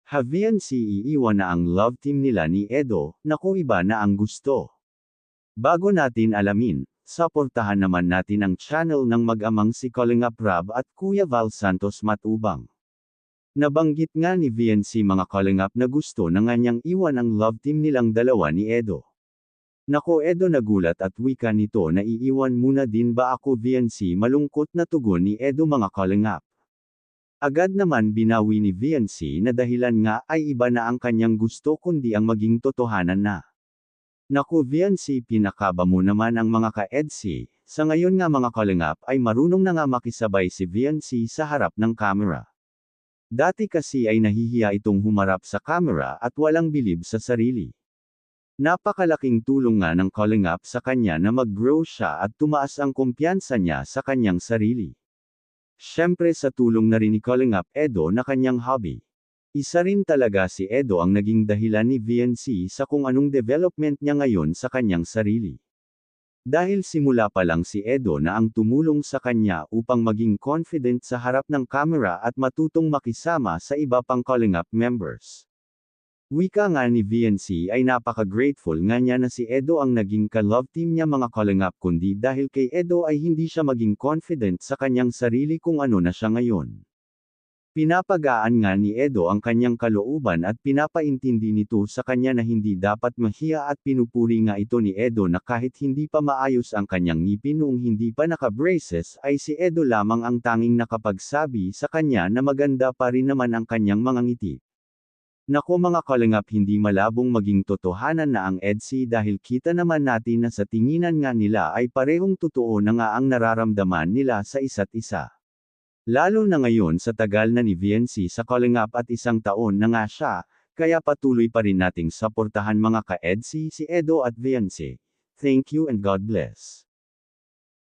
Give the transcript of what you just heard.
Havian si iiwan na ang love team nila ni Edo, naku iba na ang gusto. Bago natin alamin, suportahan naman natin ang channel ng mag-amang si Kalingap Rab at Kuya Val Santos Matubang. Nabanggit nga ni VNC mga Kalingap na gusto na nga niyang iwan ang love team nilang dalawa ni Edo. Nako Edo nagulat at wika nito na iiwan muna din ba ako VNC malungkot na tugon ni Edo mga Kalingap. Agad naman binawi ni VNC na dahilan nga ay iba na ang kanyang gusto kundi ang maging totohanan na. Naku VNC pinakaba mo naman ang mga ka-EDC, sa ngayon nga mga Kalingap ay marunong na nga makisabay si VNC sa harap ng camera. Dati kasi ay nahihiya itong humarap sa camera at walang bilib sa sarili. Napakalaking tulong nga ng Kalingap sa kanya na mag-grow siya at tumaas ang kumpiyansa niya sa kanyang sarili. Siyempre sa tulong na rin ni Kalingap Edo na kanyang hobby. Isa rin talaga si Edo ang naging dahilan ni VNC sa kung anong development niya ngayon sa kanyang sarili. Dahil simula pa lang si Edo na ang tumulong sa kanya upang maging confident sa harap ng camera at matutong makisama sa iba pang Kalingap members. Wika nga ni VNC ay napaka-grateful nga niya na si Edo ang naging ka-love team niya mga Kalingap kundi dahil kay Edo ay hindi siya maging confident sa kanyang sarili kung ano na siya ngayon. Pinapagaan nga ni Edo ang kanyang kalooban at pinapaintindi nito sa kanya na hindi dapat mahiya at pinupuri nga ito ni Edo na kahit hindi pa maayos ang kanyang ngipin noong hindi pa naka-braces ay si Edo lamang ang tanging nakapagsabi sa kanya na maganda pa rin naman ang kanyang mga ngiti. Nako mga Kalingap hindi malabong maging totohanan na ang EDC dahil kita naman natin na sa tinginan nga nila ay parehong totoo na nga ang nararamdaman nila sa isa't isa. Lalo na ngayon sa tagal na ni VNC sa Kalingap at 1 taon na nga siya, kaya patuloy pa rin nating suportahan mga ka-EDC si Edo at VNC. Thank you and God bless.